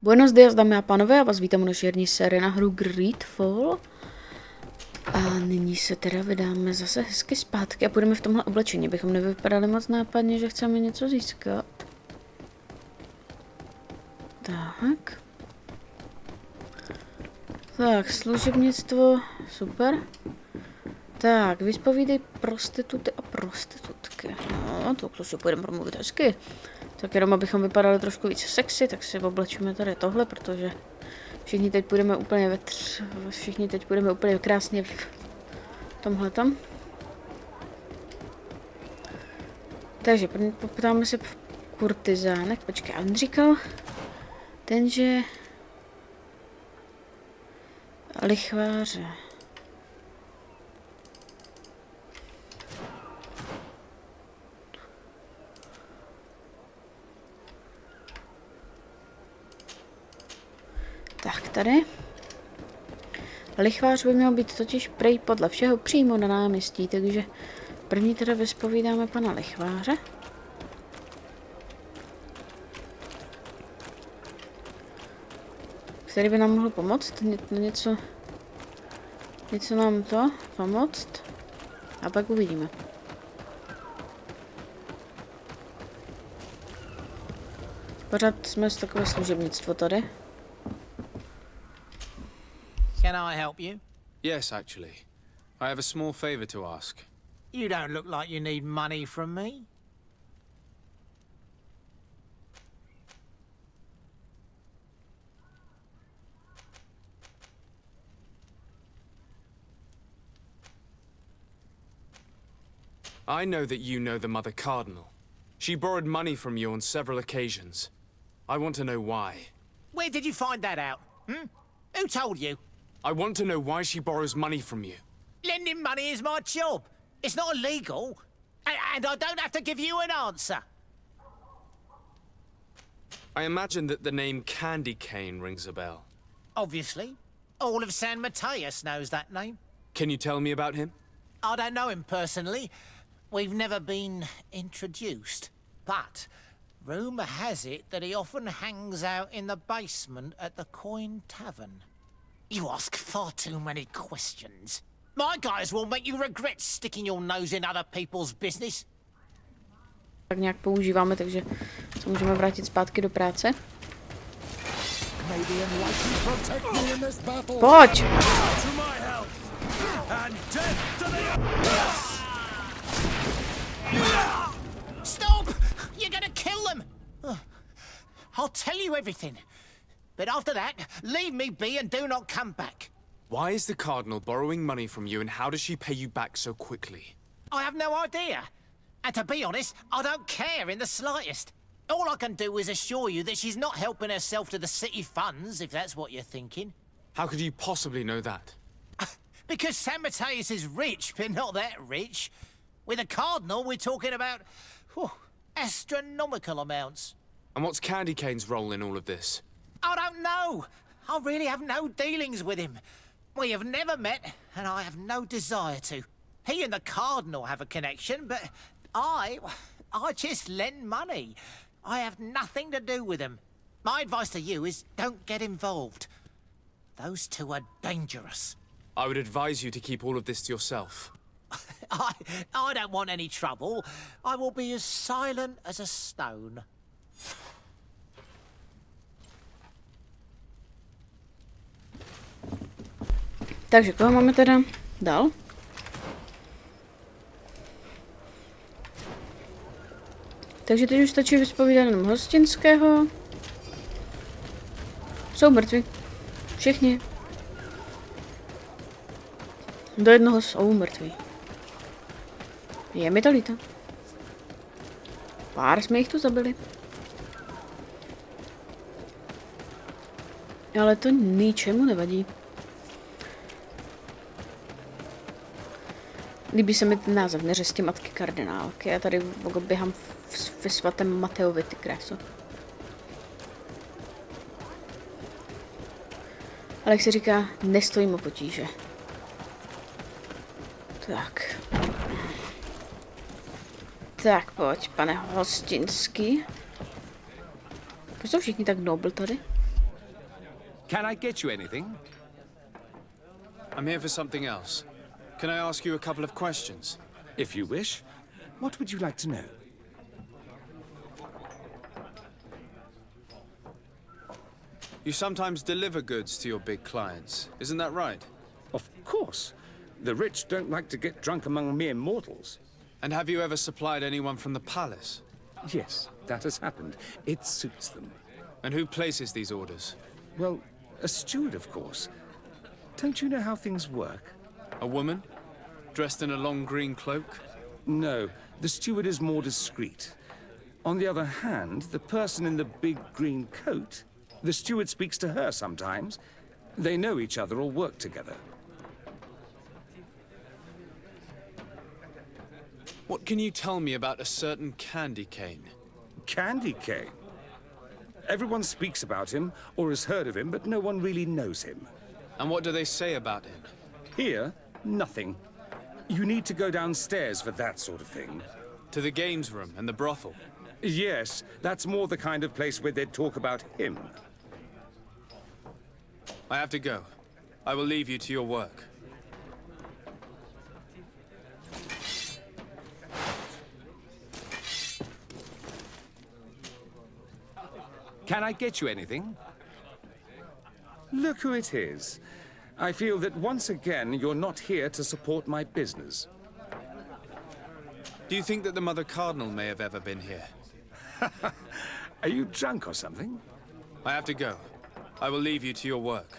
Buenos días, dámy a pánové, já vás vítám u naší herní série na hru GreedFall. A nyní se teda vydáme zase hezky zpátky a půjdeme v tomhle oblečení, abychom nevypadali moc nápadně, že chceme něco získat. Tak. Tak, služebnictvo, super. Tak, vyspovídej prostituty a prostitutky. No, to si půjdeme promluvit hezky. Tak jenom abychom vypadali trošku víc sexy, tak si oblečíme tady tohle, protože všichni teď půjdeme úplně krásně v tomhletom. Takže poptáme se v kurtizánek. Počkej, on říkal že lichváře. Tak, tady. Lichvář by měl být totiž prej podle všeho přímo na náměstí, takže první teda vyspovídáme pana lichváře. Který by nám mohl pomoct, něco nám to pomoct a pak uvidíme. Pořád jsme z takové služebnictvo tady. Can I help you? Yes, actually. I have a small favor to ask. You don't look like you need money from me. I know that you know the Mother Cardinal. She borrowed money from you on several occasions. I want to know why. Where did you find that out? Who told you? I want to know why she borrows money from you. Lending money is my job. It's not illegal. And I don't have to give you an answer. I imagine that the name Candy Cane rings a bell. Obviously. All of San Mateus knows that name. Can you tell me about him? I don't know him personally. We've never been introduced. But rumour has it that he often hangs out in the basement at the Coin Tavern. You ask far too many questions. My guys will make you regret sticking your nose in other people's business. Tak nějak používáme, takže se můžeme vrátit zpátky do práce. Pojď! Stop! You're gonna kill them! I'll tell you everything. But after that, leave me be and do not come back. Why is the Cardinal borrowing money from you, and how does she pay you back so quickly? I have no idea. And to be honest, I don't care in the slightest. All I can do is assure you that she's not helping herself to the city funds, if that's what you're thinking. How could you possibly know that? Because San Mateus is rich, but not that rich. With a Cardinal, we're talking about astronomical amounts. And what's Candy Cane's role in all of this? I don't know. I really have no dealings with him. We have never met, and I have no desire to. He and the Cardinal have a connection, but I just lend money. I have nothing to do with him. My advice to you is don't get involved. Those two are dangerous. I would advise you to keep all of this to yourself. I don't want any trouble. I will be as silent as a stone. Takže koho máme teda dál? Takže teď už stačí vyspovídat jenom hostinského. Jsou mrtví. Všichni. Do jednoho jsou mrtví. Je mi to líto. Pár jsme jich tu zabili. Ale to ničemu nevadí. Líbí se mi ten název Neřesti Matky Kardinálky. Já tady běhám ve svatém Mateovi, ty kráso. Ale jak se říká, nestojím o potíže. Tak. Tak pojď, pane hostinský. Proč jsou všichni tak nobl tady? Can I get you anything? I'm here for something else. Can I ask you a couple of questions? If you wish. What would you like to know? You sometimes deliver goods to your big clients, isn't that right? Of course. The rich don't like to get drunk among mere mortals. And have you ever supplied anyone from the palace? Yes, that has happened. It suits them. And who places these orders? Well, a steward, of course. Don't you know how things work? A woman? Dressed in a long green cloak? No, the steward is more discreet. On the other hand, the person in the big green coat, the steward speaks to her sometimes. They know each other or work together. What can you tell me about a certain candy cane? Candy cane? Everyone speaks about him or has heard of him, but no one really knows him. And what do they say about him? Here, nothing. You need to go downstairs for that sort of thing. To the games room and the brothel? Yes, that's more the kind of place where they'd talk about him. I have to go. I will leave you to your work. Can I get you anything? Look who it is. I feel that once again you're not here to support my business. Do you think that the Mother Cardinal may have ever been here? Are you drunk or something? I have to go. I will leave you to your work.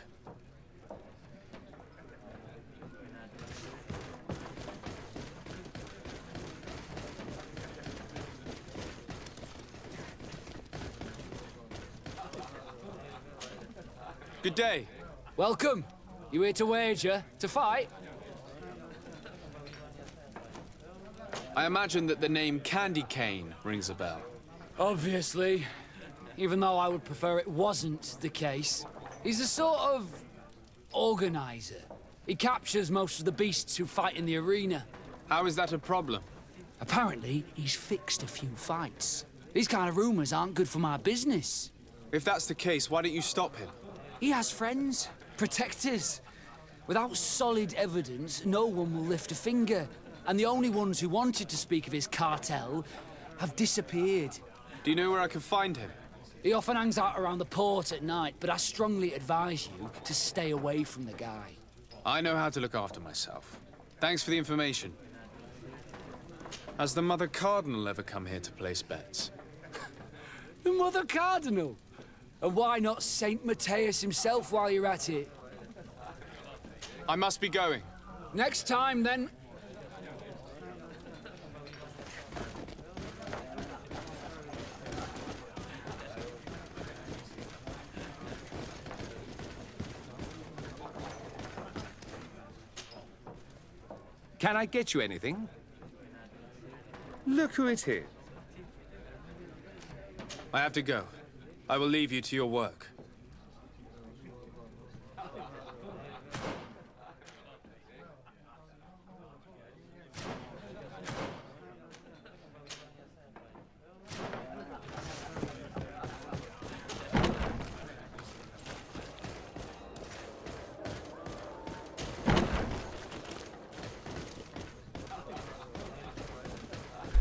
Good day. Welcome. You here to wager? To fight? I imagine that the name Candy Cane rings a bell. Obviously. Even though I would prefer it wasn't the case. He's a sort of organizer. He captures most of the beasts who fight in the arena. How is that a problem? Apparently, he's fixed a few fights. These kind of rumors aren't good for my business. If that's the case, why don't you stop him? He has friends, protectors. Without solid evidence, no one will lift a finger. And the only ones who wanted to speak of his cartel have disappeared. Do you know where I can find him? He often hangs out around the port at night, but I strongly advise you to stay away from the guy. I know how to look after myself. Thanks for the information. Has the Mother Cardinal ever come here to place bets? The Mother Cardinal? And why not Saint Matthias himself while you're at it? I must be going. Next time, then. Can I get you anything? Look who it is. I have to go. I will leave you to your work.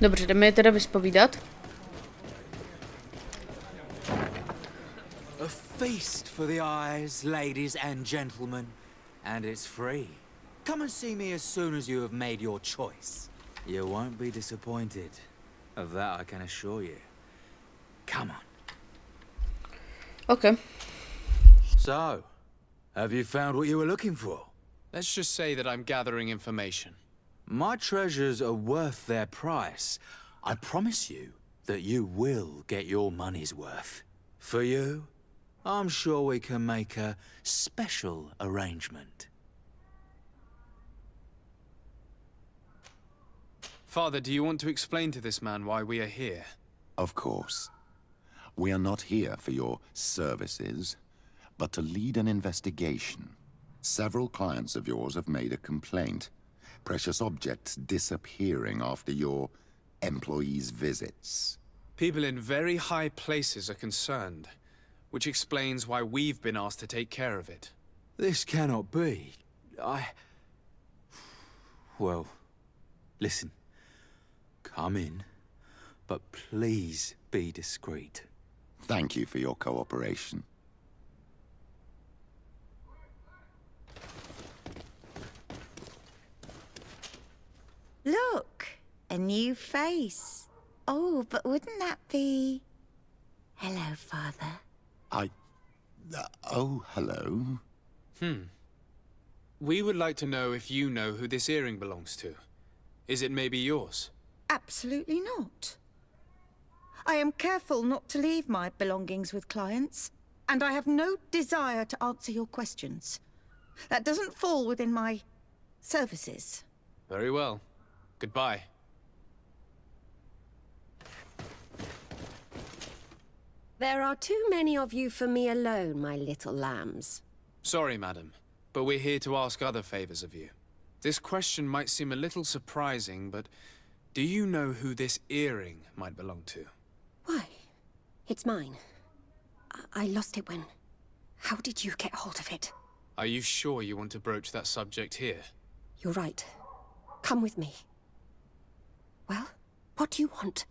Dobře, jdeme je teda vyspovídat. A feast for the eyes, ladies and gentlemen, and it's free. Come and see me as soon as you have made your choice. You won't be disappointed. Of that I can assure you. Come on. OK. So, have you found what you were looking for? Let's just say that I'm gathering information. My treasures are worth their price. I promise you that you will get your money's worth. For you, I'm sure we can make a special arrangement. Father, do you want to explain to this man why we are here? Of course. We are not here for your services, but to lead an investigation. Several clients of yours have made a complaint. Precious objects disappearing after your employees' visits. People in very high places are concerned. which explains why we've been asked to take care of it. This cannot be. Well, listen. Come in, but please be discreet. Thank you for your cooperation. Look, a new face. Oh, but wouldn't that be... Hello, Father. Oh, hello. We would like to know if you know who this earring belongs to. Is it maybe yours? Absolutely not. I am careful not to leave my belongings with clients, and I have no desire to answer your questions. That doesn't fall within my services. Very well. Goodbye. There are too many of you for me alone, my little lambs. Sorry, madam, but we're here to ask other favors of you. This question might seem a little surprising, but do you know who this earring might belong to? Why? It's mine. I lost it when... How did you get hold of it? Are you sure you want to broach that subject here? You're right. Come with me. Well, what do you want?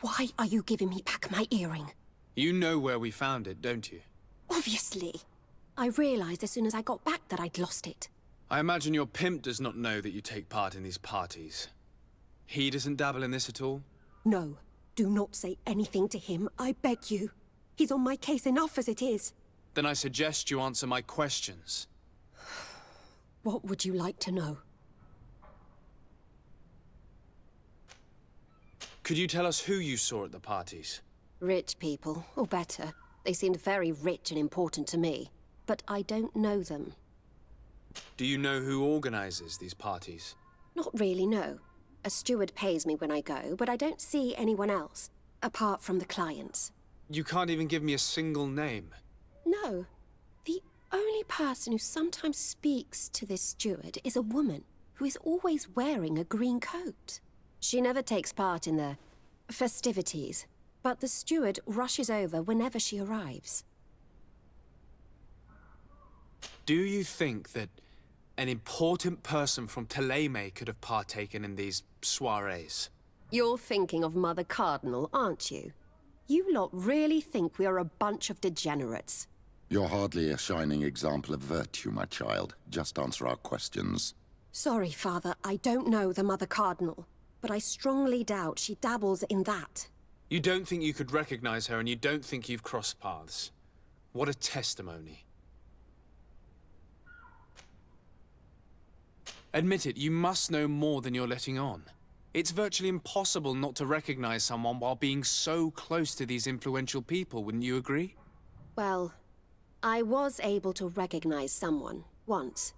Why are you giving me back my earring? You know where we found it, don't you? Obviously. I realized as soon as I got back that I'd lost it. I imagine your pimp does not know that you take part in these parties. He doesn't dabble in this at all? No. Do not say anything to him, I beg you. He's on my case enough as it is. Then I suggest you answer my questions. What would you like to know? Could you tell us who you saw at the parties? Rich people, or better. They seemed very rich and important to me. But I don't know them. Do you know who organizes these parties? Not really, no. A steward pays me when I go, but I don't see anyone else, apart from the clients. You can't even give me a single name. No. The only person who sometimes speaks to this steward is a woman who is always wearing a green coat. She never takes part in the festivities, but the steward rushes over whenever she arrives. Do you think that an important person from Teleme could have partaken in these soirees? You're thinking of Mother Cardinal, aren't you? You lot really think we are a bunch of degenerates. You're hardly a shining example of virtue, my child. Just answer our questions. Sorry, Father, I don't know the Mother Cardinal, but I strongly doubt she dabbles in that. You don't think you could recognize her, and you don't think you've crossed paths. What a testimony. Admit it, you must know more than you're letting on. It's virtually impossible not to recognize someone while being so close to these influential people, wouldn't you agree? Well, I was able to recognize someone, once.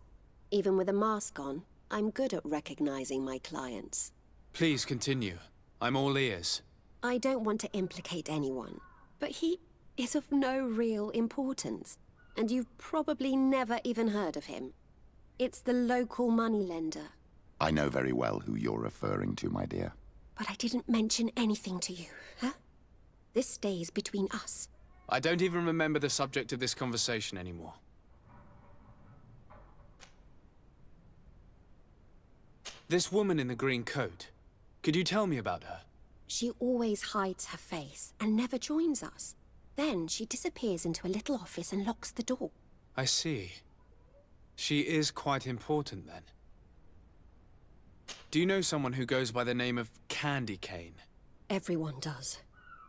Even with a mask on, I'm good at recognizing my clients. Please continue. I'm all ears. I don't want to implicate anyone, but he is of no real importance, and you've probably never even heard of him. It's the local moneylender. I know very well who you're referring to, my dear. But I didn't mention anything to you, huh? This stays between us. I don't even remember the subject of this conversation anymore. This woman in the green coat, could you tell me about her? She always hides her face and never joins us. Then she disappears into a little office and locks the door. I see. She is quite important, then. Do you know someone who goes by the name of Candy Cane? Everyone does.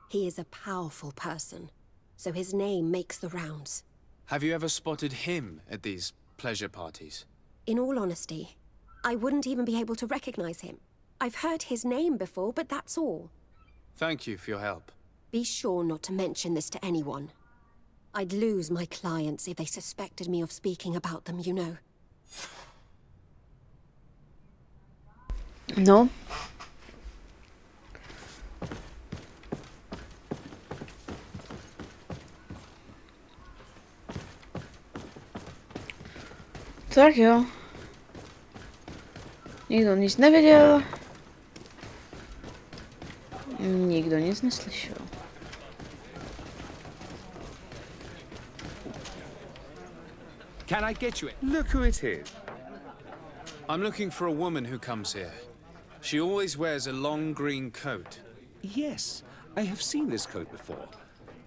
He is a powerful person, so his name makes the rounds. Have you ever spotted him at these pleasure parties? In all honesty, I wouldn't even be able to recognize him. I've heard his name before, but that's all. Thank you for your help. Be sure not to mention this to anyone. I'd lose my clients if they suspected me of speaking about them, you know. No. Tak jo. Nikdo nic nevěděl. Nikdo nic neslyšel. Can I get you it? Look who it is. I'm looking for a woman who comes here. She always wears a long green coat. Yes, I have seen this coat before,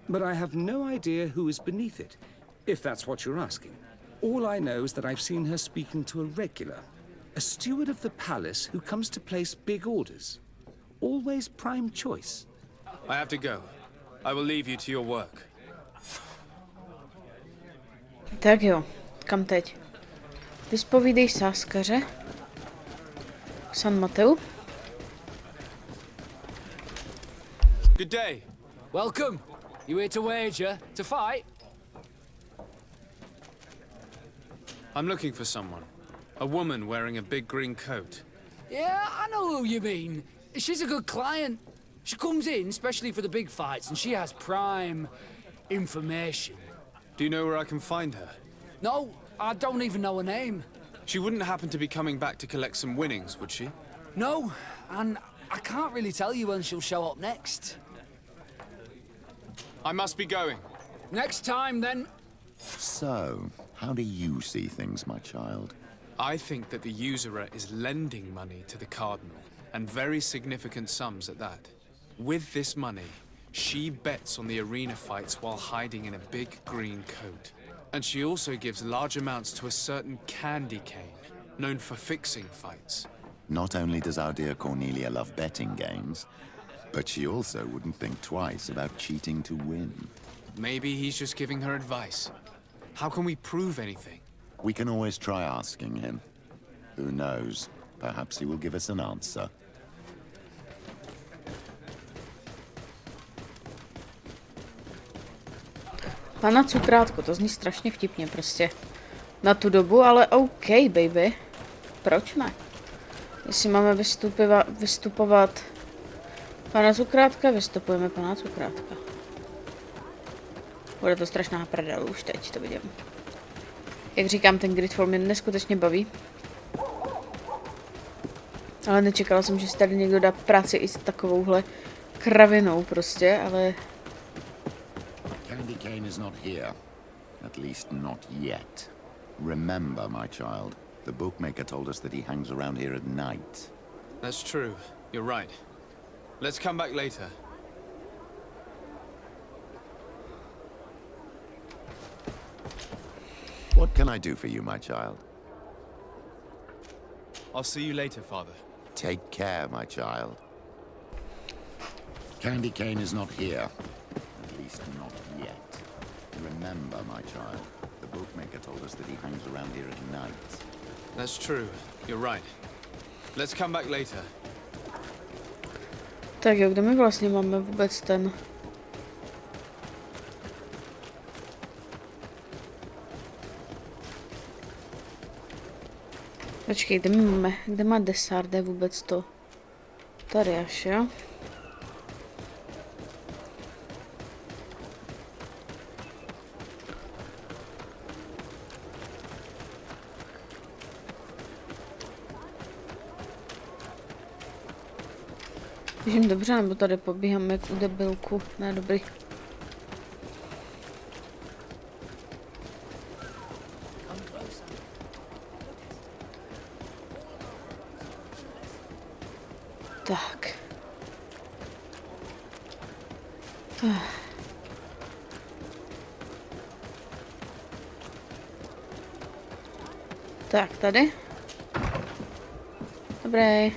but I have no idea who is beneath it, if that's what you're asking. All I know is that I've seen her speaking to a regular, a steward of the palace who comes to place big orders. Always prime choice. I have to go. I will leave you to your work. Tak jo, kam teď? Vyspovídej sáskaře. San Mateu. Good day. Welcome. You here to wager? To fight? I'm looking for someone. A woman wearing a big green coat. Yeah, I know who you mean. She's a good client. She comes in especially for the big fights, and she has prime information. Do you know where I can find her? No, I don't even know her name. She wouldn't happen to be coming back to collect some winnings, would she? No, and I can't really tell you when she'll show up next. I must be going. Next time, then. So, how do you see things, my child? I think that the usurer is lending money to the Cardinal, and very significant sums at that. With this money, she bets on the arena fights while hiding in a big green coat. And she also gives large amounts to a certain candy cane, known for fixing fights. Not only does our dear Cornelia love betting games, but she also wouldn't think twice about cheating to win. Maybe he's just giving her advice. How can we prove anything? We can always try asking him. Who knows? Perhaps he will give us an answer. Pana Cukrátko, to zní strašně vtipně prostě. Na tu dobu, ale OK, baby. Proč ne? Jestli máme vystupovat pana Cukrátka, vystupujeme pana Cukrátka. Bude to strašná prdel, už teď to vidím. Jak říkám, ten GreedFall mě neskutečně baví. Ale nečekala jsem, že si tady někdo dá práci i s takovouhle kravinou prostě, ale... Candy cane is not here. At least not yet. Remember, my child, the bookmaker told us that he hangs around here at night. That's true. You're right. Let's come back later. What can I do for you, my child? I'll see you later, Father. Take care, my child. Candy cane is not here. At least not yet. Remember, my child, the bookmaker told us that he hangs around here at night. That's true. You're right. Let's come back later. Tak jo, kde my vlastně máme vůbec ten... Počkej, kde má Desarde vůbec to? Tady až, jo? Běžím dobře, nebo tady pobíhám jak u debilku? Ne, dobrý. Tak. Tak, tady. Dobré.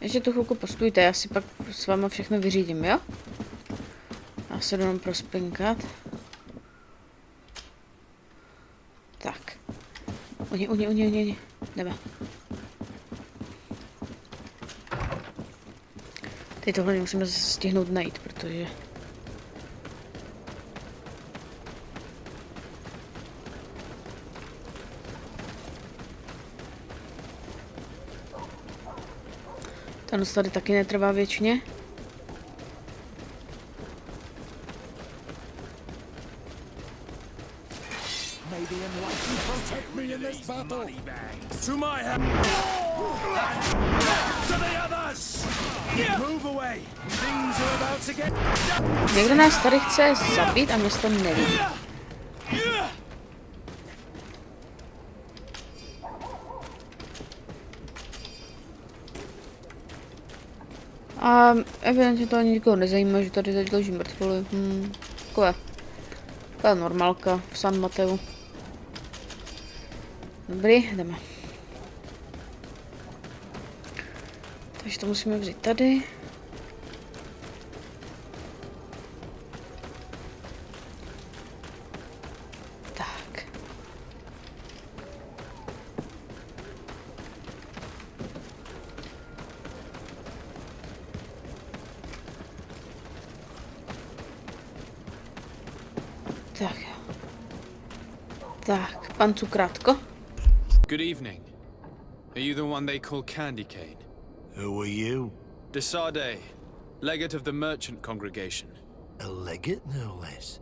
Ještě tu chvilku postůjte, já si pak s váma všechno vyřídím, jo? Já se jdu jenom prospinkat. Tak. Oni. Jdeme. Teď tohle musíme stihnout najít, protože... Ta noc tady taky netrvá věčně. Někdo nás tady chce zabít a mě to neví. A evidentně to ani nikoho nezajímá, že tady teď leží mrtvoly. Taková normálka v San Mateu. Dobrý, jdeme. Takže to musíme vzít tady. Tak. Tak. Tak, pan Cukrátko. Good evening. Are you the one they call Candy Cane? Who are you? Desade, legate of the merchant congregation. A legate, no less.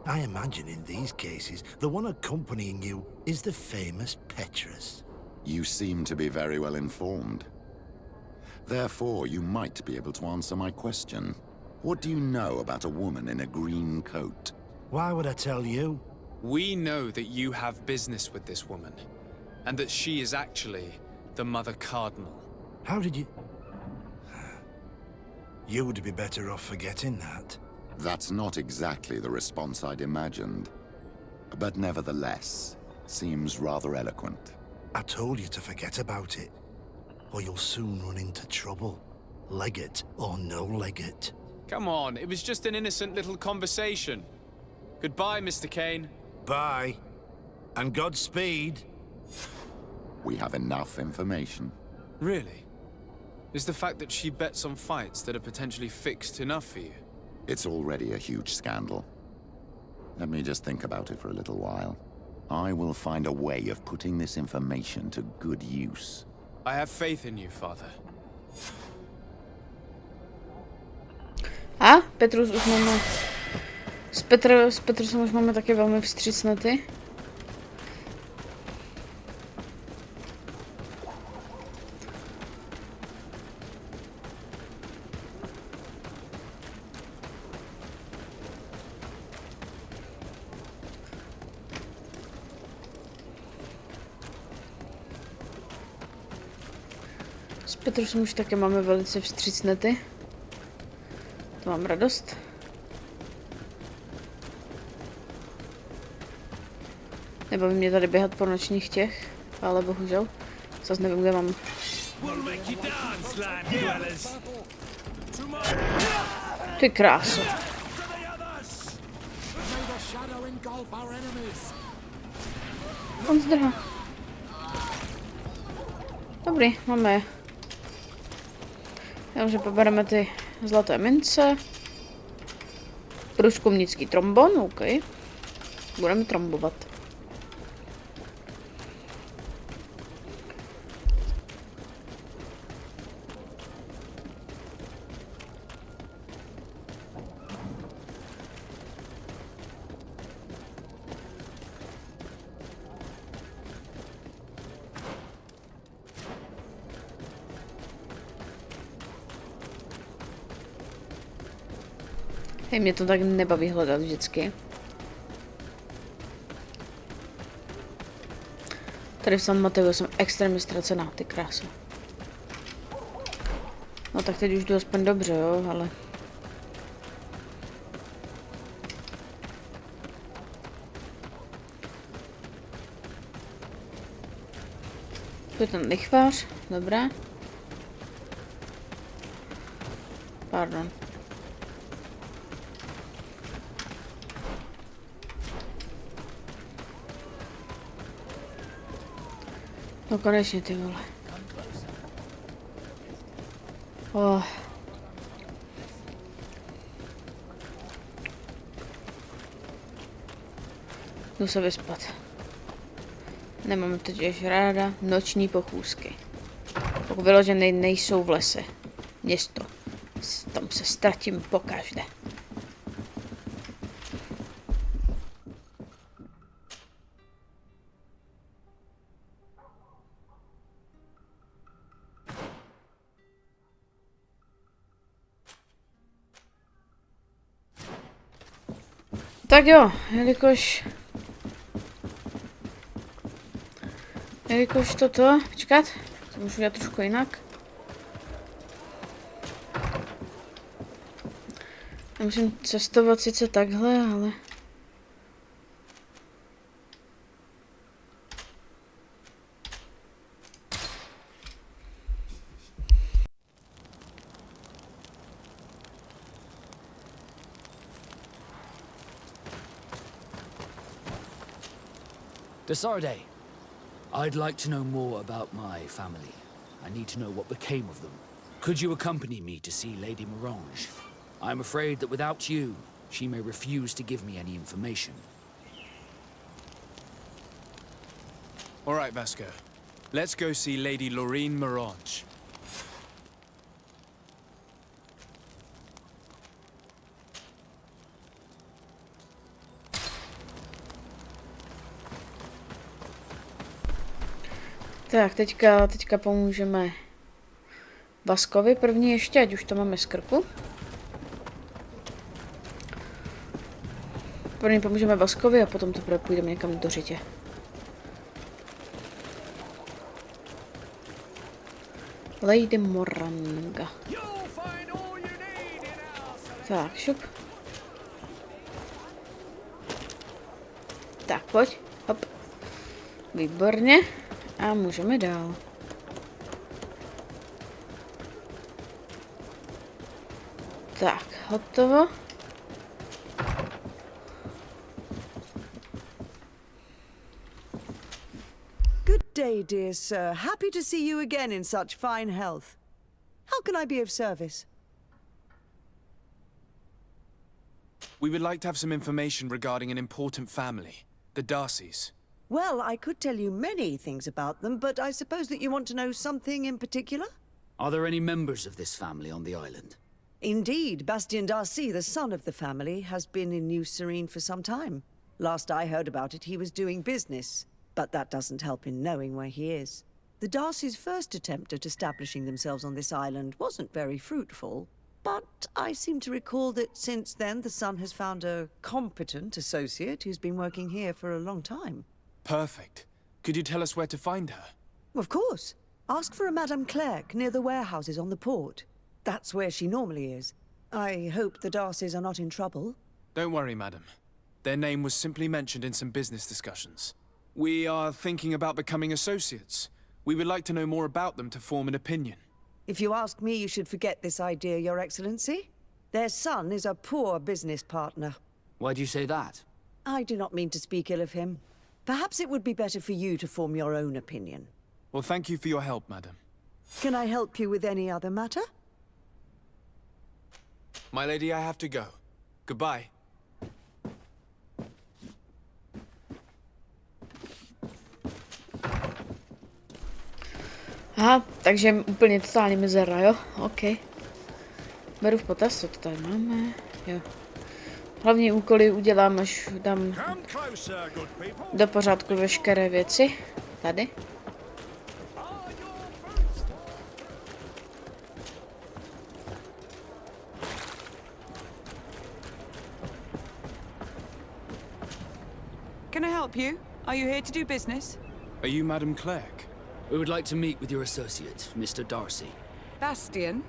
I imagine in these cases, the one accompanying you is the famous Petrus. You seem to be very well informed. Therefore, you might be able to answer my question. What do you know about a woman in a green coat? Why would I tell you? We know that you have business with this woman, and that she is actually the Mother Cardinal. How did you... You would be better off forgetting that. That's not exactly the response I'd imagined, but nevertheless, seems rather eloquent. I told you to forget about it, or you'll soon run into trouble. Legate or no legate. Come on, it was just an innocent little conversation. Goodbye, Mr. Kane. Bye. And Godspeed. We have enough information. Really? Is the fact that she bets on fights that are potentially fixed enough for you? It's already a huge scandal. Let me just think about it for a little while. I will find a way of putting this information to good use. I have faith in you, Father. A Petrus už máme... S Petrusem už máme taky velmi vstřícnety. S Petrusem už taky máme velice vstřícnety. To mám radost. Nebaví mě tady běhat po nočních těch, ale bohužel. Zas nevím, kde mám. Ty kráso. On zdrhá. Dobrý, máme je. Takže pobereme ty zlaté mince. Průzkumnický trombon, OK. Budeme trombovat. Hej, mě to tak nebaví hledat vždycky. Tady v San Mateu jsem extrémně ztracená, ty krásy. No tak teď už jdu aspoň dobře, jo, ale... Tu je ten lichvář, dobré. Pardon. No konečně, ty vole. Oh. Jdu se vyspat. Nemám totiž ráda noční pochůzky. Pokud vyložené nejsou v lese. Město. Tam se ztratím pokaždé. Tak jo, jelikož toto, počkat, to můžu dělat trošku jinak. musím cestovat sice takhle, ale... Desarde, I'd like to know more about my family. I need to know what became of them. Could you accompany me to see Lady Morange? I'm afraid that without you, she may refuse to give me any information. All right, Vasco. Let's go see Lady Lorraine Morange. Tak, teďka pomůžeme Vascovi první ještě, ať už to máme z krku. První pomůžeme Vascovi a potom teprve půjdeme někam do řitě. Lady Moranga. Tak, šup. Tak, pojď. Hop. Výborně. A můžeme dál. Tak, hotovo. Good day, dear sir. Happy to see you again in such fine health. How can I be of service? We would like to have some information regarding an important family, the Darcys. Well, I could tell you many things about them, but I suppose that you want to know something in particular? Are there any members of this family on the island? Indeed, Bastien Darcy, the son of the family, has been in New Serene for some time. Last I heard about it, he was doing business, but that doesn't help in knowing where he is. The Darcys' first attempt at establishing themselves on this island wasn't very fruitful, but I seem to recall that since then the son has found a competent associate who's been working here for a long time. Perfect. Could you tell us where to find her? Of course. Ask for a Madame Clerc near the warehouses on the port. That's where she normally is. I hope the Darcys are not in trouble. Don't worry, madam. Their name was simply mentioned in some business discussions. We are thinking about becoming associates. We would like to know more about them to form an opinion. If you ask me, you should forget this idea, Your Excellency. Their son is a poor business partner. Why do you say that? I do not mean to speak ill of him. Perhaps it would be better for you to form your own opinion. Well, thank you for your help, madam. Can I help you with any other matter? My lady, I have to go. Goodbye. Aha, takže úplně totálně mizera, jo? OK. Beru v potaz, co to tady máme. Jo. Hlavní úkoly udělám, až dám do pořádku veškeré věci. Tady. Can I help you? Are you here to do business? Are you Madame Clerc? We would like to meet with your associate, Mr. Darcy. Bastien?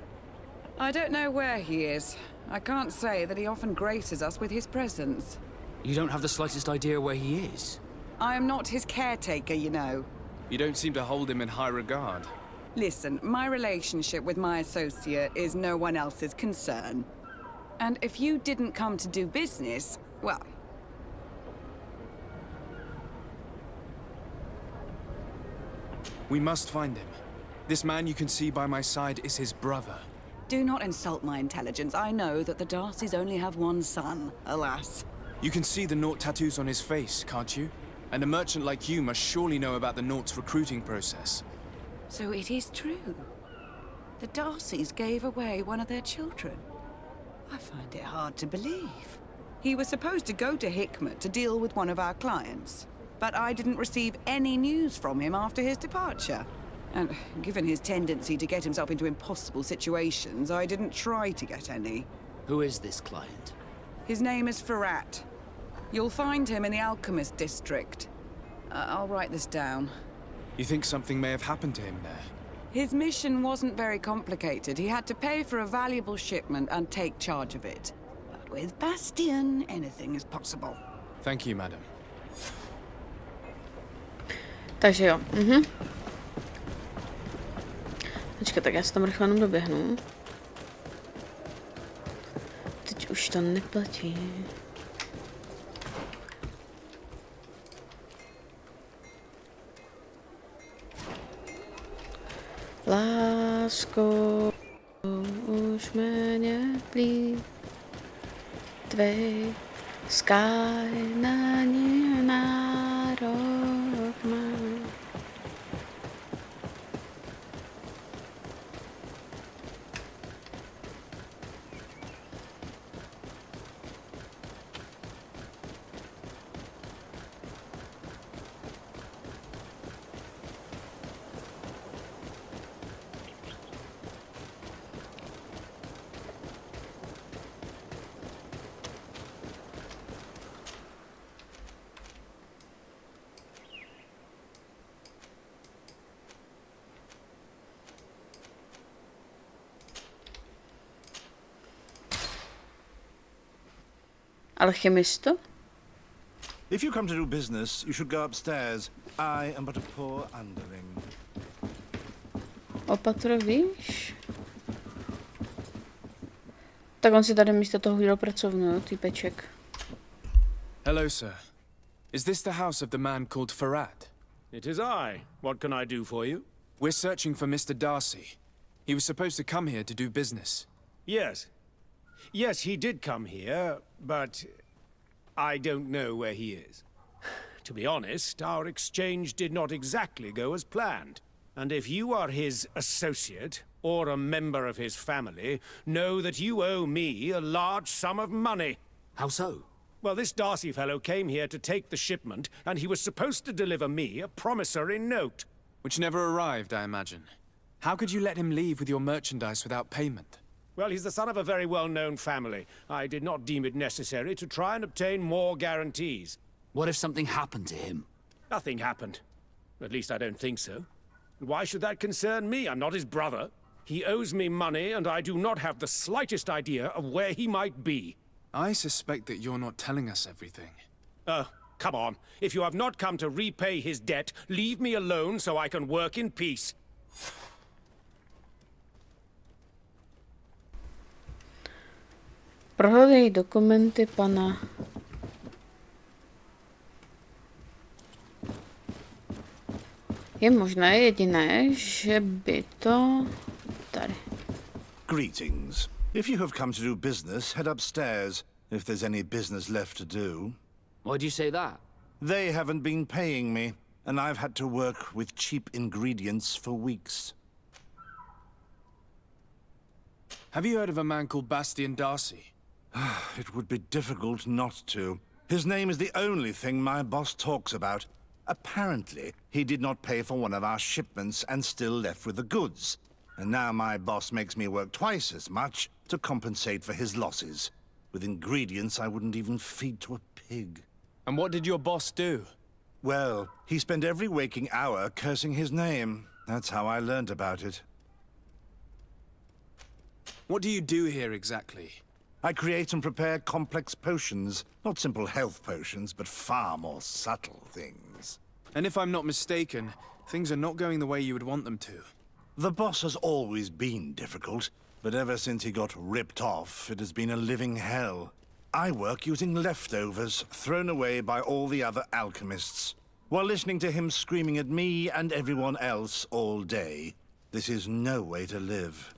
I don't know where he is. I can't say that he often graces us with his presence. You don't have the slightest idea where he is? I am not his caretaker, you know. You don't seem to hold him in high regard. Listen, my relationship with my associate is no one else's concern. And if you didn't come to do business, well... We must find him. This man you can see by my side is his brother. Do not insult my intelligence. I know that the Darcys only have one son, alas. You can see the Naught tattoos on his face, can't you? And a merchant like you must surely know about the Naught's recruiting process. So it is true. The Darcys gave away one of their children. I find it hard to believe. He was supposed to go to Hikmet to deal with one of our clients, but I didn't receive any news from him after his departure. And given his tendency to get himself into impossible situations, I didn't try to get any. Who is this client? His name is Ferrat. You'll find him in the Alchemist district. I'll write this down. You think something may have happened to him there? His mission wasn't very complicated. He had to pay for a valuable shipment and take charge of it. With Bastian, anything is possible. Thank you, madam. Takže jo. Počkej, tak já si tam rychle jenom doběhnu. Teď už to neplatí. Lásko, už méně plí tvej sky na ní nárok má. Alchemisto? If you come to do business, you should go upstairs. I am but a poor underling. Opatro, víš? Tak on si tady místo toho udělal pracovnu, jo, týpeček. Hello, sir. Is this the house of the man called Farad? It is I. What can I do for you? We're searching for Mr. Darcy. He was supposed to come here to do business. Yes. Yes, he did come here, but I don't know where he is. To be honest, our exchange did not exactly go as planned. And if you are his associate, or a member of his family, know that you owe me a large sum of money. How so? Well, this Darcy fellow came here to take the shipment, and he was supposed to deliver me a promissory note. Which never arrived, I imagine. How could you let him leave with your merchandise without payment? Well, he's the son of a very well-known family. I did not deem it necessary to try and obtain more guarantees. What if something happened to him? Nothing happened. At least I don't think so. Why should that concern me? I'm not his brother. He owes me money, and I do not have the slightest idea of where he might be. I suspect that you're not telling us everything. Oh, come on. If you have not come to repay his debt, leave me alone so I can work in peace. Prohledej dokumenty pana. Je možné jediné, že by to tady. Greetings. If you have come to do business, head upstairs, if there's any business left to do. Why do you say that? They haven't been paying me, and I've had to work with cheap ingredients for weeks. Have you heard of a man called Bastian Darcy? It would be difficult not to. His name is the only thing my boss talks about. Apparently, he did not pay for one of our shipments and still left with the goods. And now my boss makes me work twice as much to compensate for his losses. With ingredients I wouldn't even feed to a pig. And what did your boss do? Well, he spent every waking hour cursing his name. That's how I learned about it. What do you do here exactly? I create and prepare complex potions. Not simple health potions, but far more subtle things. And if I'm not mistaken, things are not going the way you would want them to. The boss has always been difficult, but ever since he got ripped off, it has been a living hell. I work using leftovers thrown away by all the other alchemists, while listening to him screaming at me and everyone else all day. This is no way to live.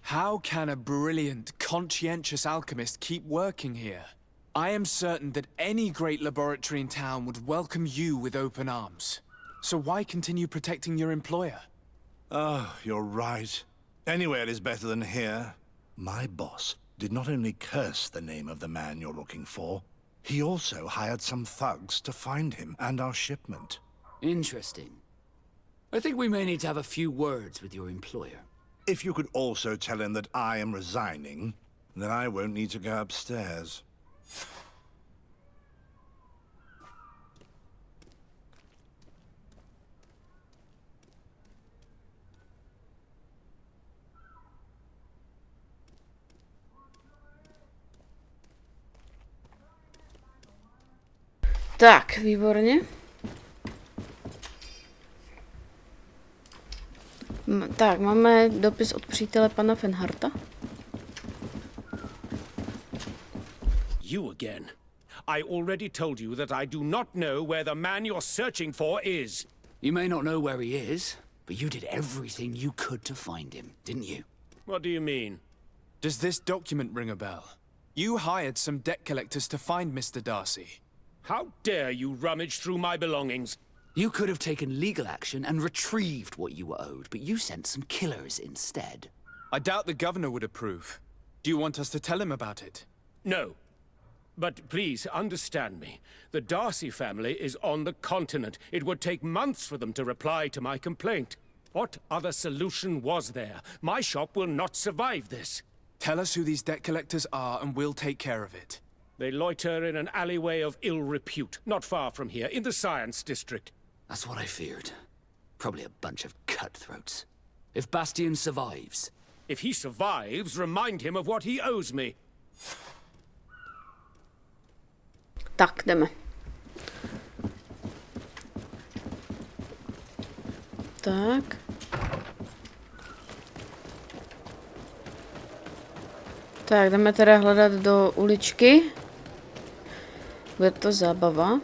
How can a brilliant, conscientious alchemist keep working here? I am certain that any great laboratory in town would welcome you with open arms. So why continue protecting your employer? Oh, you're right. Anywhere is better than here. My boss did not only curse the name of the man you're looking for, he also hired some thugs to find him and our shipment. Interesting. I think we may need to have a few words with your employer. If you could also tell him that I am resigning, then I won't need to go upstairs. Tak, výborně. Tak, máme dopis od přítele pana Fenharta. You again. I already told you that I do not know where the man you're searching for is. You may not know where he is, but you did everything you could to find him, didn't you? What do you mean? Does this document ring a bell? You hired some debt collectors to find Mr. Darcy. How dare you rummage through my belongings? You could have taken legal action and retrieved what you were owed, but you sent some killers instead. I doubt the governor would approve. Do you want us to tell him about it? No. But please, understand me. The Darcy family is on the continent. It would take months for them to reply to my complaint. What other solution was there? My shop will not survive this. Tell us who these debt collectors are and we'll take care of it. They loiter in an alleyway of ill repute, not far from here, in the Science District. That's what I feared. Probably a bunch of cutthroats. If Bastian survives... If he survives, remind him of what he owes me. Tak, jdeme. Tak. Tak, jdeme teda hledat do uličky. Bude to zábava.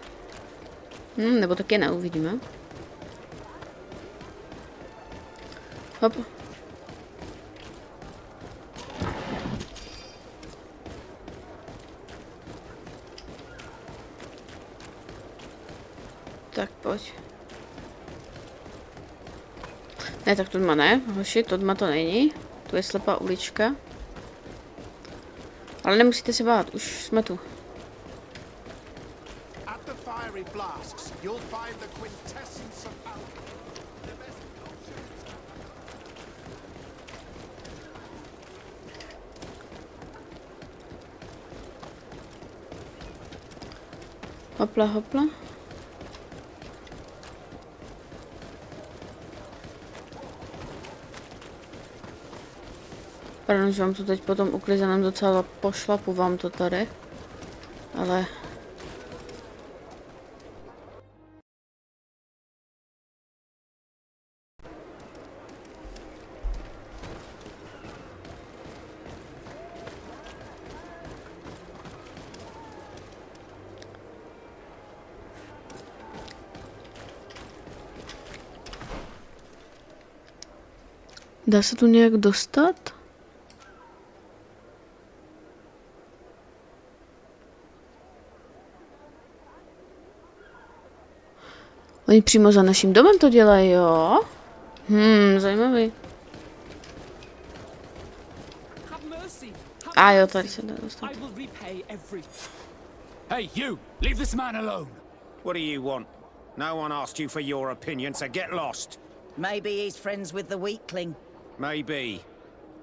Nebo taky neuvidíme. Hop. Tak pojď. Ne, tak tu ne, hoši, tu to není. Tu je slepá ulička. Ale nemusíte se bát, už jsme tu. Hopla, hopla. Pardon, že vám to teď potom uklizeném docela pošlapu vám to tady. Ale... Dá se tu nějak dostat? Oni přímo za naším domem to dělají, jo? Zajímavý. A jo, tady se dá dostat. Hey, you! Leave this man alone! What do you want? No one asked you for your opinion, so get lost. Maybe he's friends with the weakling. Maybe.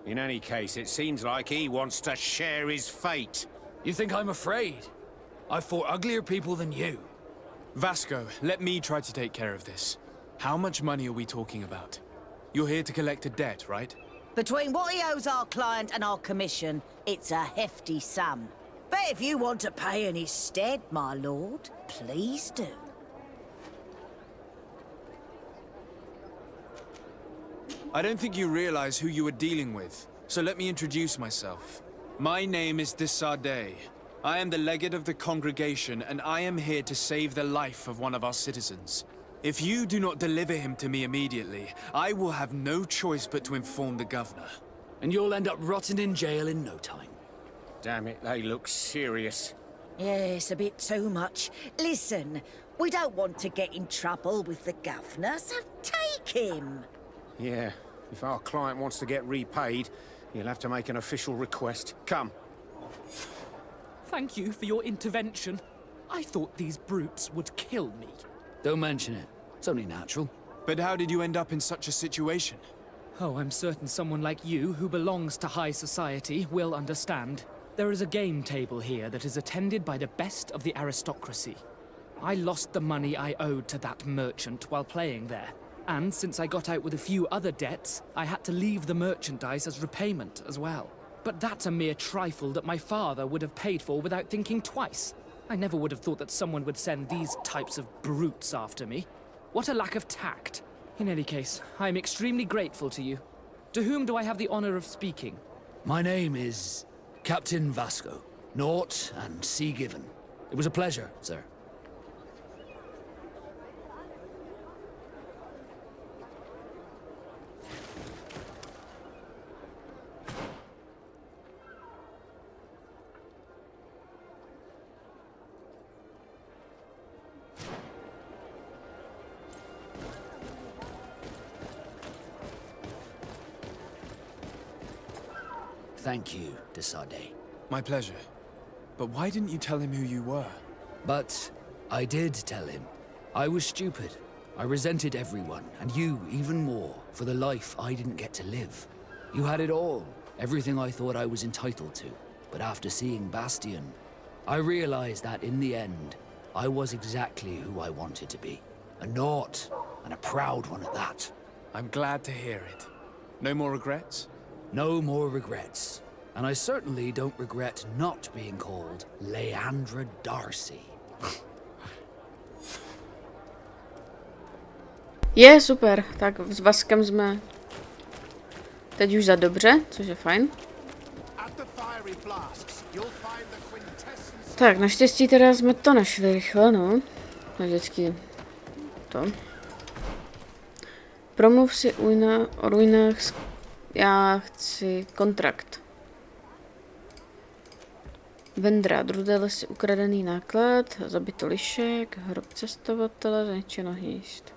In any case, it seems like he wants to share his fate. You think I'm afraid? I've fought uglier people than you. Vasco, let me try to take care of this. How much money are we talking about? You're here to collect a debt, right? Between what he owes our client and our commission, it's a hefty sum. But if you want to pay in his stead, my lord, please do. I don't think you realize who you are dealing with, so let me introduce myself. My name is de Sardet. I am the legate of the congregation, and I am here to save the life of one of our citizens. If you do not deliver him to me immediately, I will have no choice but to inform the governor. And you'll end up rotting in jail in no time. Damn it, they look serious. Yes, a bit too much. Listen, we don't want to get in trouble with the governor, so take him. Yeah, if our client wants to get repaid, he'll have to make an official request. Come. Thank you for your intervention. I thought these brutes would kill me. Don't mention it. It's only natural. But how did you end up in such a situation? Oh, I'm certain someone like you, who belongs to high society, will understand. There is a game table here that is attended by the best of the aristocracy. I lost the money I owed to that merchant while playing there. And since I got out with a few other debts, I had to leave the merchandise as repayment as well. But that's a mere trifle that my father would have paid for without thinking twice. I never would have thought that someone would send these types of brutes after me. What a lack of tact. In any case, I am extremely grateful to you. To whom do I have the honor of speaking? My name is Captain Vasco. Naught and sea given. It was a pleasure, sir. Thank you, Desade. My pleasure. But why didn't you tell him who you were? But I did tell him. I was stupid. I resented everyone, and you even more, for the life I didn't get to live. You had it all, everything I thought I was entitled to. But after seeing Bastion, I realized that in the end, I was exactly who I wanted to be. A naught, and a proud one at that. I'm glad to hear it. No more regrets? No more regrets. And I certainly don't regret not being called Leandra Darcy. Je, super. Tak s Vaskem jsme teď už za dobře, což je fajn. Tak, naštěstí teda jsme to našli rychle, no. To vždycky to. Promluv si o ruinách. Já chci kontrakt. Vendra, drudé lesy, ukradený náklad, zabito lišek, hrob cestovatele, zničeno hnízd.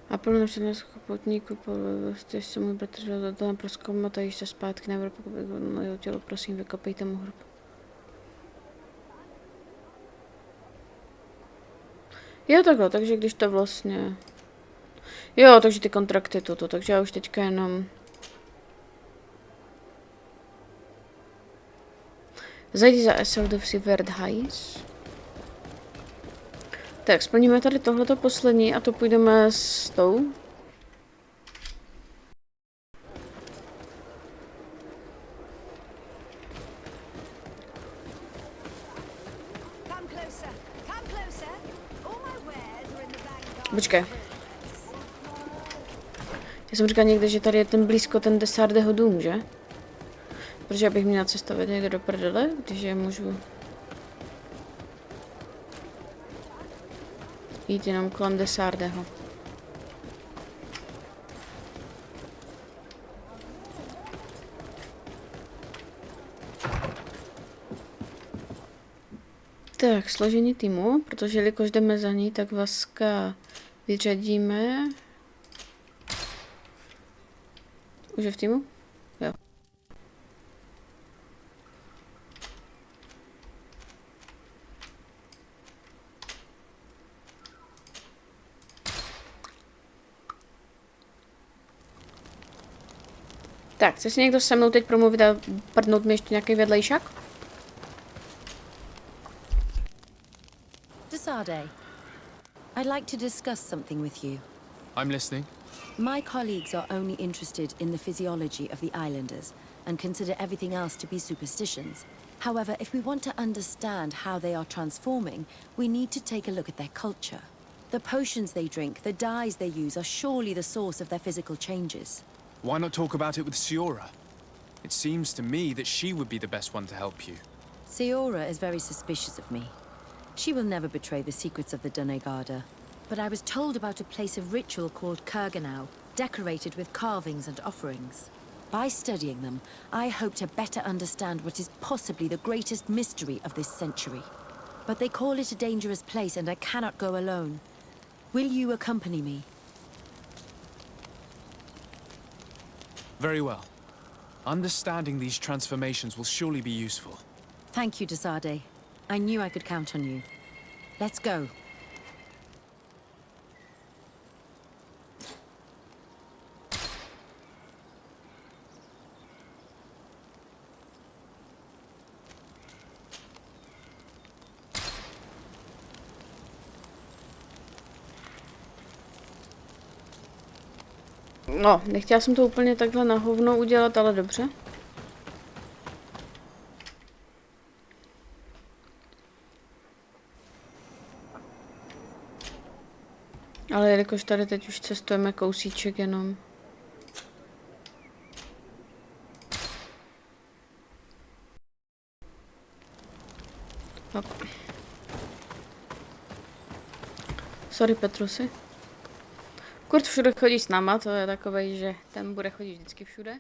A plno našeného popotníků, když se můj bratr dodal prozkoumat a již se zpátky na Evropu, na jeho tělo, prosím, vykopejte mu hrob. Jo, takhle, takže když to vlastně... Jo, takže ty kontrakty toto, takže já už teďka jenom... Zajdi za Eseldu v Siverdhais. Tak, splníme tady tohleto poslední a to půjdeme s tou. Počkej. Já jsem říkal někde, že tady je ten blízko ten Desardeho dům, že? Protože abych měla cestovat někde do prdele, když je můžu jít jenom kolem Desardeho. Tak, složení týmu, protože jelikož jdeme za ní, tak Vaska vyřadíme. Už je v týmu? Jo. Tak, chce si někdo se mnou teď promluvit a prdnout mi ještě nějaký vedlejšak? Desade, I'd like to discuss something with you. I'm listening. My colleagues are only interested in the physiology of the islanders and consider everything else to be superstitions. However, if we want to understand how they are transforming, we need to take a look at their culture. The potions they drink, the dyes they use are surely the source of their physical changes. Why not talk about it with Siora? It seems to me that she would be the best one to help you. Siora is very suspicious of me. She will never betray the secrets of the Doneigada. But I was told about a place of ritual called Kurganau, decorated with carvings and offerings. By studying them, I hope to better understand what is possibly the greatest mystery of this century. But they call it a dangerous place and I cannot go alone. Will you accompany me? Very well. Understanding these transformations will surely be useful. Thank you, Desade. I knew I could count on you. Let's go. No, nechtěla jsem to úplně takhle na hovno udělat, ale dobře. Ale jelikož tady teď už cestujeme kousíček jenom. Hop. Sorry, Petrusi. Kurt všude chodí s náma, to je takovej, že ten bude chodit vždycky všude.